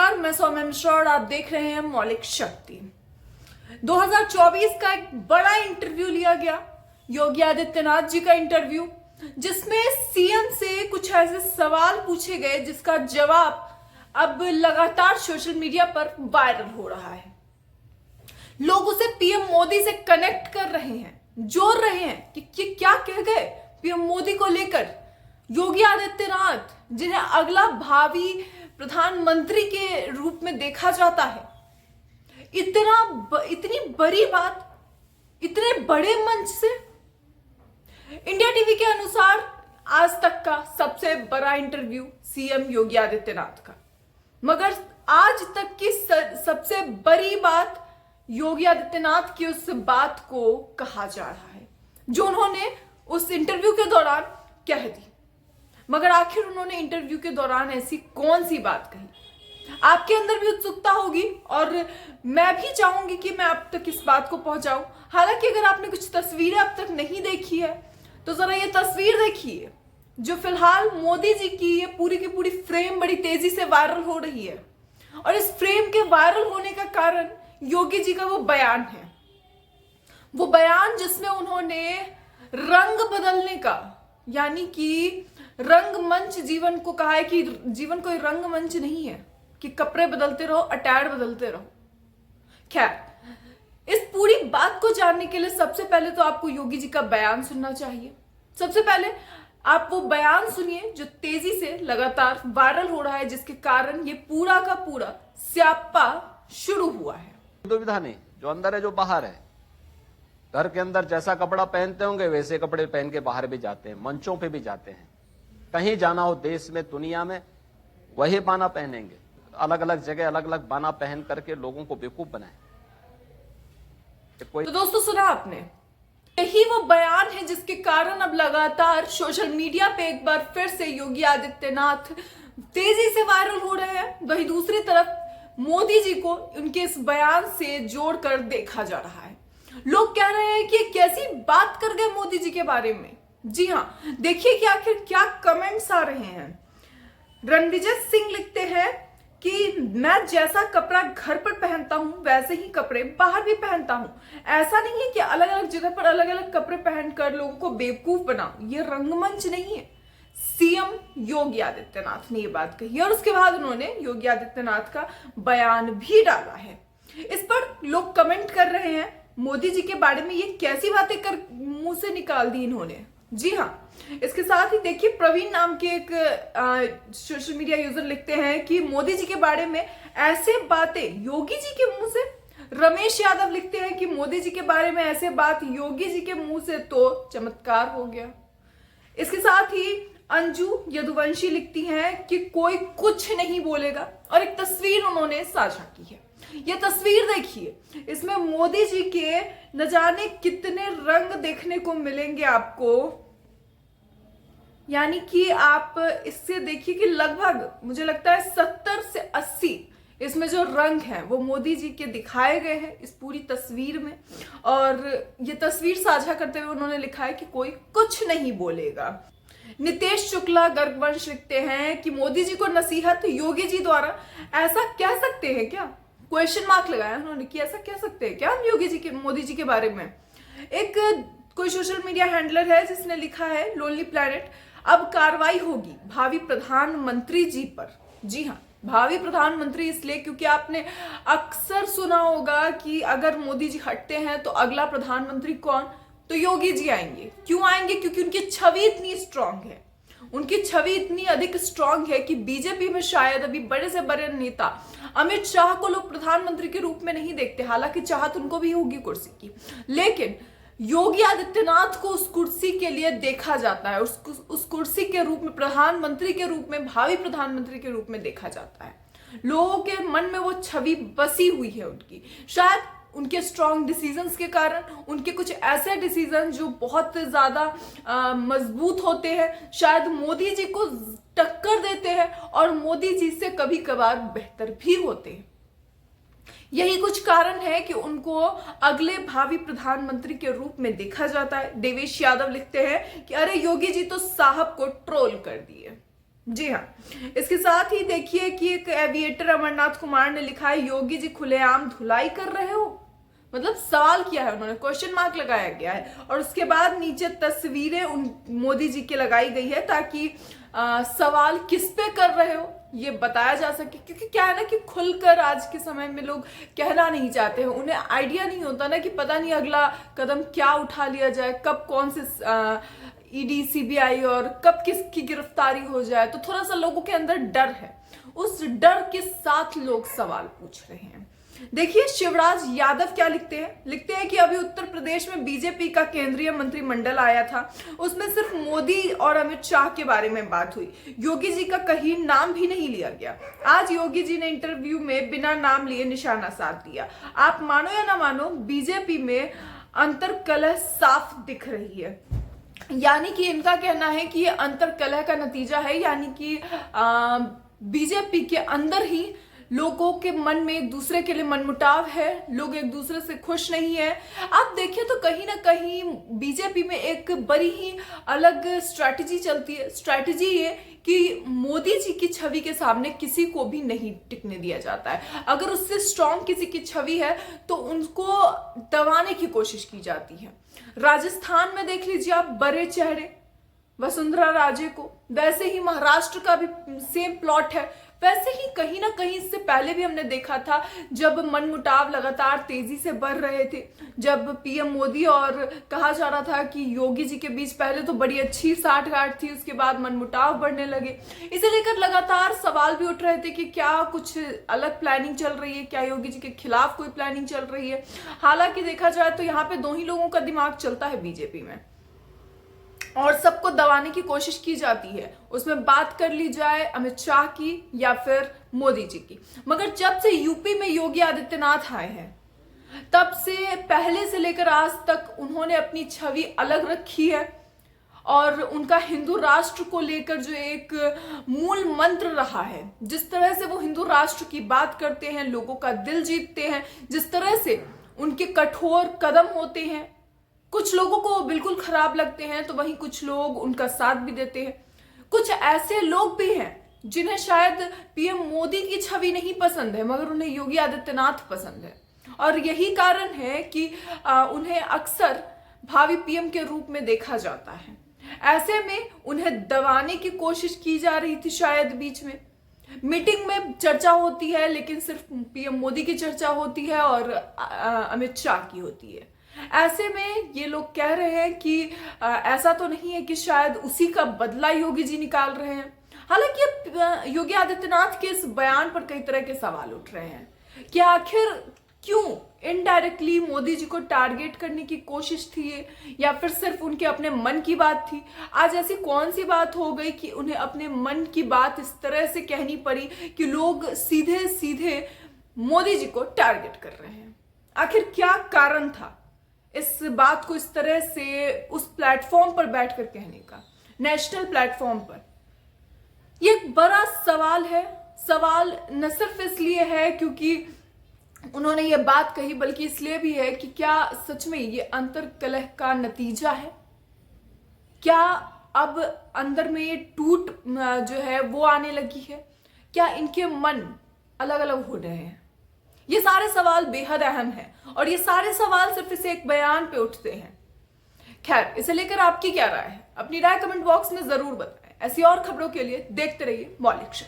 नमस्कार, मैं सौम्या मिश्रा और आप देख रहे हैं मौलिक शक्ति। 2024 का एक बड़ा इंटरव्यू लिया गया, योगी आदित्यनाथ जी का इंटरव्यू, जिसमें सीएम से कुछ ऐसे सवाल पूछे गए जिसका जवाब अब लगातार सोशल मीडिया पर वायरल हो रहा है। लोग उसे पीएम मोदी से कनेक्ट कर रहे हैं, जोड़ रहे हैं कि क्या कह गए पीएम मोदी को लेकर। योगी आदित्यनाथ, जिन्हें अगला भावी प्रधानमंत्री के रूप में देखा जाता है, इतनी बड़ी बात इतने बड़े मंच से। इंडिया टीवी के अनुसार आज तक का सबसे बड़ा इंटरव्यू सीएम योगी आदित्यनाथ का, मगर आज तक की सबसे बड़ी बात योगी आदित्यनाथ की उस बात को कहा जा रहा है जो उन्होंने उस इंटरव्यू के दौरान कह दी। मगर आखिर उन्होंने इंटरव्यू के दौरान ऐसी कौन सी बात कही? आपके अंदर भी उत्सुकता होगी और मैं भी चाहूंगी कि मैं आप तक इस बात को पहुंचाऊं। हालांकि अगर आपने कुछ तस्वीरें अब तक नहीं देखी है तो जरा ये तस्वीर देखिए, जो फिलहाल मोदी जी की ये पूरी की पूरी फ्रेम बड़ी तेजी से वायरल हो रही है। और इस फ्रेम के वायरल होने का कारण योगी जी का वो बयान है, वो बयान जिसमें उन्होंने रंग बदलने का, यानी कि रंगमंच जीवन को कहा है कि जीवन कोई रंगमंच नहीं है कि कपड़े बदलते रहो, अटैर बदलते रहो। खैर, इस पूरी बात को जानने के लिए सबसे पहले तो आपको योगी जी का बयान सुनना चाहिए। सबसे पहले आप वो बयान सुनिए जो तेजी से लगातार वायरल हो रहा है, जिसके कारण ये पूरा का पूरा स्यापा शुरू हुआ है। दुविधा नहीं, जो अंदर है जो बाहर है। घर के अंदर जैसा कपड़ा पहनते होंगे वैसे कपड़े पहन के बाहर भी जाते हैं, मंचों पे भी जाते हैं। कहीं जाना हो देश में, दुनिया में, वही बाना पहनेंगे। अलग अलग जगह अलग अलग बाना पहन करके लोगों को बेवकूफ बनाए। तो दोस्तों, सुना आपने, यही वो बयान है जिसके कारण अब लगातार सोशल मीडिया पे एक बार फिर से योगी आदित्यनाथ तेजी से वायरल हो रहे हैं। वहीं दूसरी तरफ मोदी जी को उनके इस बयान से जोड़कर देखा जा रहा है। लोग कह रहे हैं कि कैसी बात कर गए मोदी जी के बारे में। जी हाँ, देखिए कि आखिर क्या कमेंट्स आ रहे हैं। रणविजय सिंह लिखते हैं कि मैं जैसा कपड़ा घर पर पहनता हूं वैसे ही कपड़े बाहर भी पहनता हूं। ऐसा नहीं है कि अलग अलग जगह पर अलग अलग कपड़े पहनकर लोगों को बेवकूफ बनाऊं, ये रंगमंच नहीं है। सीएम योगी आदित्यनाथ ने ये बात कही और उसके बाद उन्होंने योगी आदित्यनाथ का बयान भी डाला है। इस पर लोग कमेंट कर रहे हैं, मोदी जी के बारे में ये कैसी बातें कर मुंह से निकाल दी इन्होंने। जी हाँ, इसके साथ ही देखिए, प्रवीण नाम के एक सोशल मीडिया यूजर लिखते हैं कि मोदी जी के बारे में ऐसे बातें योगी जी के मुंह से। रमेश यादव लिखते हैं कि मोदी जी के बारे में ऐसे बात योगी जी के मुंह से तो चमत्कार हो गया। इसके साथ ही अंजू यदुवंशी लिखती हैं कि कोई कुछ नहीं बोलेगा और एक तस्वीर उन्होंने साझा की है। ये तस्वीर देखिए, इसमें मोदी जी के न जाने कितने रंग देखने को मिलेंगे आपको। यानी कि आप इससे देखिए कि लगभग मुझे लगता है 70 से 80 इसमें जो रंग हैं वो मोदी जी के दिखाए गए हैं इस पूरी तस्वीर में। और ये तस्वीर साझा करते हुए उन्होंने लिखा है कि कोई कुछ नहीं बोलेगा। नितेश शुक्ला गर्गवंश लिखते हैं कि मोदी जी को नसीहत योगी जी द्वारा, ऐसा कह सकते हैं क्या? क्वेश्चन मार्क लगाया उन्होंने कि ऐसा कह सकते हैं क्या हम योगी जी के, मोदी जी के बारे में। एक कोई सोशल मीडिया हैंडलर है जिसने लिखा है, लोनली प्लैनेट, अब कार्रवाई होगी भावी प्रधानमंत्री जी पर। जी हाँ, भावी प्रधानमंत्री इसलिए क्योंकि आपने अक्सर सुना होगा कि अगर मोदी जी हटते हैं तो अगला प्रधानमंत्री कौन? तो योगी जी आएंगे। क्यों आएंगे? क्योंकि उनकी छवि इतनी स्ट्रांग है, उनकी छवि इतनी अधिक स्ट्रांग है कि बीजेपी में शायद अभी बड़े से बड़े नेता अमित शाह को लोग प्रधानमंत्री के रूप में नहीं देखते। हालांकि चाहत उनको भी होगी कुर्सी की, लेकिन योगी आदित्यनाथ को उस कुर्सी के लिए देखा जाता है, उस कुर्सी के रूप में, प्रधानमंत्री के रूप में, भावी प्रधानमंत्री के रूप में देखा जाता है। लोगों के मन में वो छवि बसी हुई है उनकी, शायद उनके स्ट्रॉन्ग डिसीजंस के कारण, उनके कुछ ऐसे डिसीजन जो बहुत ज्यादा मजबूत होते हैं, शायद मोदी जी को टक्कर देते हैं और मोदी जी से कभी कभार बेहतर भी होते हैं। यही कुछ कारण है कि उनको अगले भावी प्रधानमंत्री के रूप में देखा जाता है। देवेश यादव लिखते हैं कि अरे योगी जी तो साहब को ट्रोल कर दिए। जी हाँ, इसके साथ ही देखिए कि एक एविएटर अमरनाथ कुमार ने लिखा है, योगी जी खुलेआम धुलाई कर रहे हो। मतलब सवाल किया है उन्होंने, क्वेश्चन मार्क लगाया गया है। और उसके बाद नीचे तस्वीरें उन मोदी जी की लगाई गई है ताकि सवाल किस पे कर रहे हो ये बताया जा सके। क्योंकि क्या है ना कि खुलकर आज के समय में लोग कहना नहीं चाहते हैं, उन्हें आइडिया नहीं होता ना कि पता नहीं अगला कदम क्या उठा लिया जाए, कब कौन से ईडी सीबीआई और कब किसकी गिरफ्तारी हो जाए। तो थोड़ा सा लोगों के अंदर डर है, उस डर के साथ लोग सवाल पूछ रहे हैं। देखिए शिवराज यादव क्या लिखते हैं कि अभी उत्तर प्रदेश में बीजेपी का केंद्रीय मंत्रिमंडल आया था, उसमें सिर्फ मोदी और अमित शाह के बारे में बात हुई, योगी जी का कहीं नाम भी नहीं लिया गया। आज योगी जी ने इंटरव्यू में बिना नाम लिए निशाना साध दिया। आप मानो या ना मानो, बीजेपी में अंतर्कलह साफ दिख रही है। यानी कि इनका कहना है कि ये अंतर्कलह का नतीजा है, यानी कि बीजेपी के अंदर ही लोगों के मन में एक दूसरे के लिए मनमुटाव है, लोग एक दूसरे से खुश नहीं है। आप देखिए तो कहीं ना कहीं बीजेपी में एक बड़ी ही अलग स्ट्रैटेजी चलती है। स्ट्रैटेजी ये कि मोदी जी की छवि के सामने किसी को भी नहीं टिकने दिया जाता है। अगर उससे स्ट्रांग किसी की छवि है तो उनको दबाने की कोशिश की जाती है। राजस्थान में देख लीजिए आप, बड़े चेहरे वसुंधरा राजे को, वैसे ही महाराष्ट्र का भी सेम प्लॉट है। वैसे ही कहीं ना कहीं इससे पहले भी हमने देखा था, जब मनमुटाव लगातार तेजी से बढ़ रहे थे, जब पीएम मोदी और कहा जा रहा था कि योगी जी के बीच पहले तो बड़ी अच्छी साठगांठ थी, उसके बाद मनमुटाव बढ़ने लगे। इसे लेकर लगातार सवाल भी उठ रहे थे कि क्या कुछ अलग प्लानिंग चल रही है, क्या योगी जी के खिलाफ कोई प्लानिंग चल रही है। हालांकि देखा जाए तो यहाँ पे दो ही लोगों का दिमाग चलता है बीजेपी में, और सबको दबाने की कोशिश की जाती है। उसमें बात कर ली जाए अमित शाह की या फिर मोदी जी की। मगर जब से यूपी में योगी आदित्यनाथ आए हैं, तब से पहले से लेकर आज तक उन्होंने अपनी छवि अलग रखी है। और उनका हिंदू राष्ट्र को लेकर जो एक मूल मंत्र रहा है, जिस तरह से वो हिंदू राष्ट्र की बात करते हैं, लोगों का दिल जीतते हैं, जिस तरह से उनके कठोर कदम होते हैं, कुछ लोगों को बिल्कुल खराब लगते हैं तो वहीं कुछ लोग उनका साथ भी देते हैं। कुछ ऐसे लोग भी हैं जिन्हें शायद पीएम मोदी की छवि नहीं पसंद है, मगर उन्हें योगी आदित्यनाथ पसंद है। और यही कारण है कि उन्हें अक्सर भावी पीएम के रूप में देखा जाता है। ऐसे में उन्हें दबाने की कोशिश की जा रही थी। शायद बीच में मीटिंग में चर्चा होती है, लेकिन सिर्फ पीएम मोदी की चर्चा होती है और अमित शाह की होती है। ऐसे में ये लोग कह रहे हैं कि ऐसा तो नहीं है कि शायद उसी का बदला योगी जी निकाल रहे हैं। हालांकि योगी आदित्यनाथ के इस बयान पर कई तरह के सवाल उठ रहे हैं कि आखिर क्यों इनडायरेक्टली मोदी जी को टारगेट करने की कोशिश थी, या फिर सिर्फ उनके अपने मन की बात थी। आज ऐसी कौन सी बात हो गई कि उन्हें अपने मन की बात इस तरह से कहनी पड़ी कि लोग सीधे सीधे मोदी जी को टारगेट कर रहे हैं। आखिर क्या कारण था इस बात को इस तरह से उस प्लेटफॉर्म पर बैठकर कहने का, नेशनल प्लेटफॉर्म पर? ये एक बड़ा सवाल है। सवाल न सिर्फ इसलिए है क्योंकि उन्होंने ये बात कही, बल्कि इसलिए भी है कि क्या सच में ये अंतर्कलह का नतीजा है? क्या अब अंदर में ये टूट जो है वो आने लगी है? क्या इनके मन अलग अलग हो रहे हैं? ये सारे सवाल बेहद अहम हैं और ये सारे सवाल सिर्फ इस एक बयान पे उठते हैं। खैर, इसे लेकर आपकी क्या राय है? अपनी राय कमेंट बॉक्स में जरूर बताएं। ऐसी और खबरों के लिए देखते रहिए मौलिक क्षण।